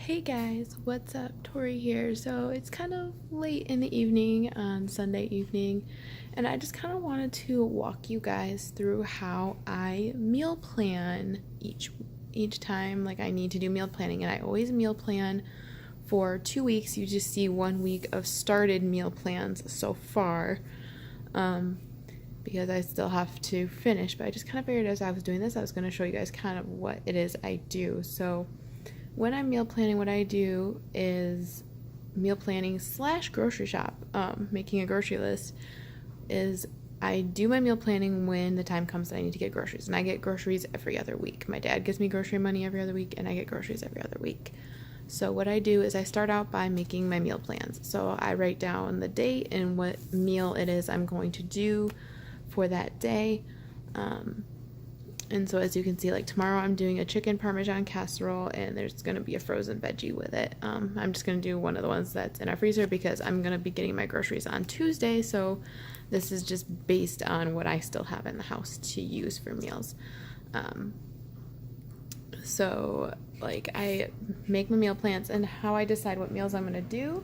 Hey guys, what's up? Tori here. So it's kind of late in the evening on Sunday evening, and I just kind of wanted to walk you guys through how I meal plan each time like I need to do meal planning, and I always meal plan for 2 weeks. You just see 1 week of started meal plans so far. Because I still have to finish, but I just kind of figured as I was doing this, I was going to show you guys kind of what it is I do. So when I'm meal planning, what I do is meal planning / grocery shop, making a grocery list, is I do my meal planning when the time comes that I need to get groceries. And I get groceries every other week. My dad gives me grocery money every other week, and I get groceries every other week. So what I do is I start out by making my meal plans. So I write down the date and what meal it is I'm going to do for that day. And so as you can see, like tomorrow I'm doing a chicken parmesan casserole, and there's going to be a frozen veggie with it. I'm just going to do one of the ones that's in our freezer because I'm going to be getting my groceries on Tuesday. So this is just based on what I still have in the house to use for meals. So like I make my meal plans, and how I decide what meals I'm going to do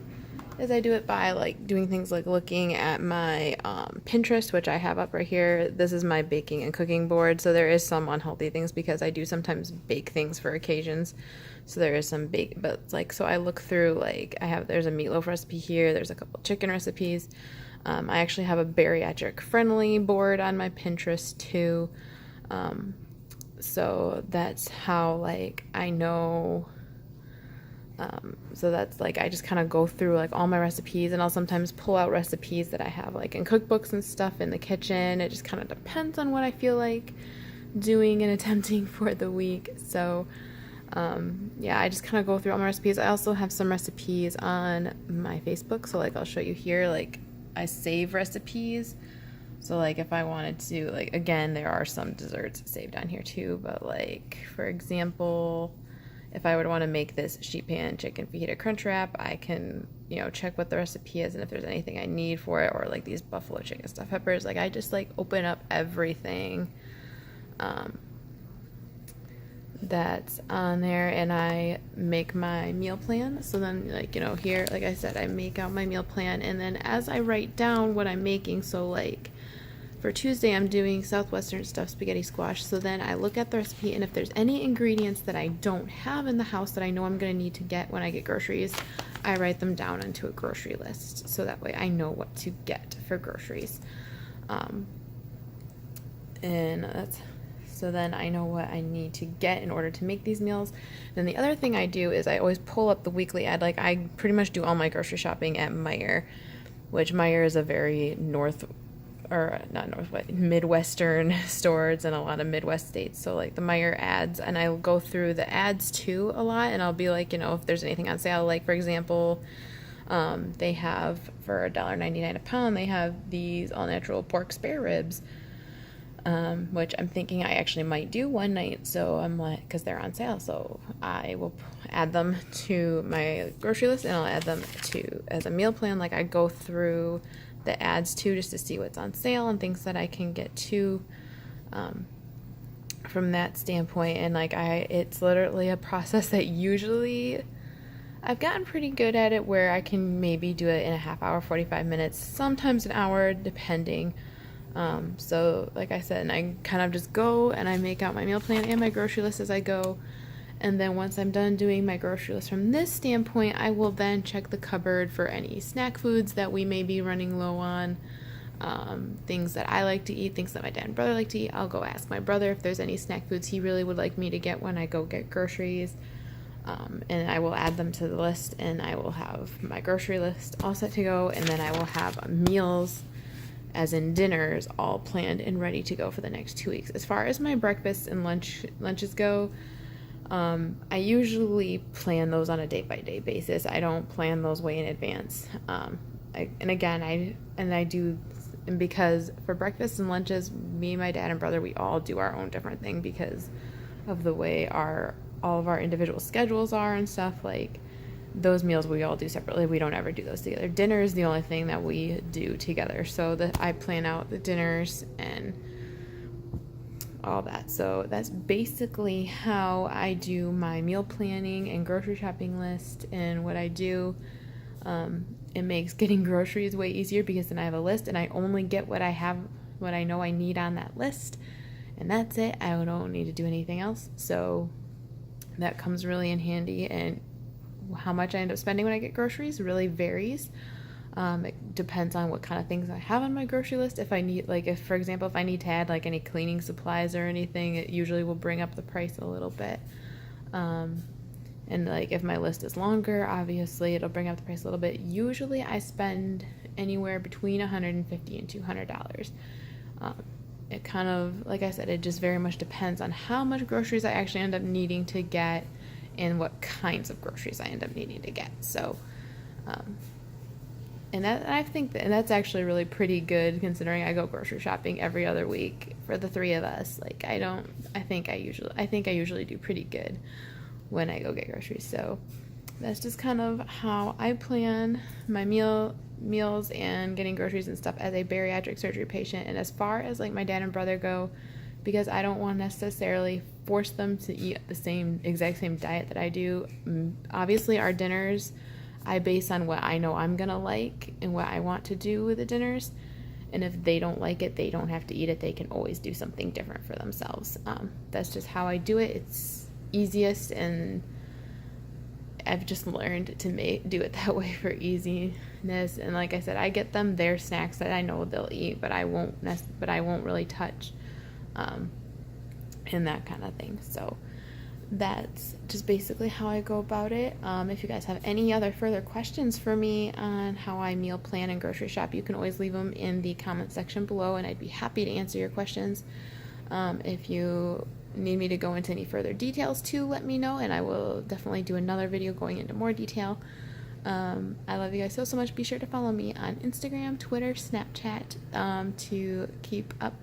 is I do it by like doing things like looking at my Pinterest, which I have up right here. This is my baking and cooking board, so there is some unhealthy things because I do sometimes bake things for occasions. So there is some bake, but like, so I look through, like there's a meatloaf recipe here, there's a couple chicken recipes. I actually have a bariatric friendly board on my Pinterest too. So that's how like I know. So that's like I just kind of go through like all my recipes, and I'll sometimes pull out recipes that I have like in cookbooks and stuff in the kitchen. It just kind of depends on what I feel like doing and attempting for the week. So yeah, I just kind of go through all my recipes. I also have some recipes on my Facebook, so like I'll show you here, like I save recipes. So like if I wanted to, like, again, there are some desserts saved on here too, but like for example, if I would want to make this sheet pan chicken fajita crunch wrap, I can, check what the recipe is and if there's anything I need for it, or like these buffalo chicken stuffed peppers. Like I just like open up everything that's on there, and I make my meal plan. So then here, like I said, I make out my meal plan, and then as I write down what I'm making, so like for Tuesday, I'm doing Southwestern stuffed spaghetti squash. So then I look at the recipe, and if there's any ingredients that I don't have in the house that I know I'm going to need to get when I get groceries, I write them down onto a grocery list. So that way I know what to get for groceries. So then I know what I need to get in order to make these meals. Then the other thing I do is I always pull up the weekly ad. Like I pretty much do all my grocery shopping at Meijer, which Meijer is a very Midwestern stores in a lot of Midwest states. So like the Meijer ads, and I'll go through the ads too a lot, and I'll be like, if there's anything on sale, like for example, they have for $1.99 a pound, they have these all natural pork spare ribs, which I'm thinking I actually might do one night. So I'm like, because they're on sale, so I will add them to my grocery list, and I'll add them to as a meal plan. Like I go through the ads too, just to see what's on sale and things that I can get to from that standpoint. And like it's literally a process that usually I've gotten pretty good at it, where I can maybe do it in a half hour, 45 minutes, sometimes an hour, depending. So like I said, and I kind of just go and I make out my meal plan and my grocery list as I go. And then once I'm done doing my grocery list from this standpoint, I will then check the cupboard for any snack foods that we may be running low on, things that I like to eat, things that my dad and brother like to eat. I'll go ask my brother if there's any snack foods he really would like me to get when I go get groceries, and I will add them to the list, and I will have my grocery list all set to go, and then I will have meals, as in dinners, all planned and ready to go for the next 2 weeks. As far as my breakfasts and lunches go, I usually plan those on a day-by-day basis. I don't plan those way in advance. And because for breakfast and lunches, me, my dad, and brother, we all do our own different thing because of the way all of our individual schedules are and stuff. Like those meals we all do separately. We don't ever do those together. Dinner is the only thing that we do together. So I plan out the dinners, and all that. So that's basically how I do my meal planning and grocery shopping list and what I do. It makes getting groceries way easier because then I have a list and I only get what I know I need on that list, and that's it. I don't need to do anything else. So that comes really in handy. And how much I end up spending when I get groceries really varies. It depends on what kind of things I have on my grocery list. If I need, like, if for example, if I need to add like any cleaning supplies or anything, it usually will bring up the price a little bit. And like if my list is longer, obviously it'll bring up the price a little bit. Usually I spend anywhere between $150 and $200. It kind of, like I said, it just very much depends on how much groceries I actually end up needing to get and what kinds of groceries I end up needing to get. So, and I think that's actually really pretty good considering I go grocery shopping every other week for the three of us. Like I think I usually do pretty good when I go get groceries. So that's just kind of how I plan my meals and getting groceries and stuff as a bariatric surgery patient. And as far as like my dad and brother go, because I don't want to necessarily force them to eat the exact same diet that I do. Obviously our dinners I base on what I know I'm gonna like and what I want to do with the dinners. And if they don't like it, they don't have to eat it. They can always do something different for themselves. That's just how I do it. It's easiest, and I've just learned to do it that way for easiness. And like I said, I get them their snacks that I know they'll eat, but I won't really touch, and that kind of thing. So that's just basically how I go about it. If you guys have any other further questions for me on how I meal plan and grocery shop, you can always leave them in the comment section below, and I'd be happy to answer your questions. If you need me to go into any further details too, let me know, and I will definitely do another video going into more detail. I love you guys so much. Be sure to follow me on Instagram, Twitter, Snapchat, to keep up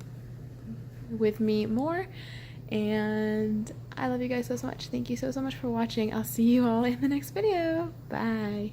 with me more. And I love you guys so much. Thank you so much for watching. I'll see you all in the next video. Bye.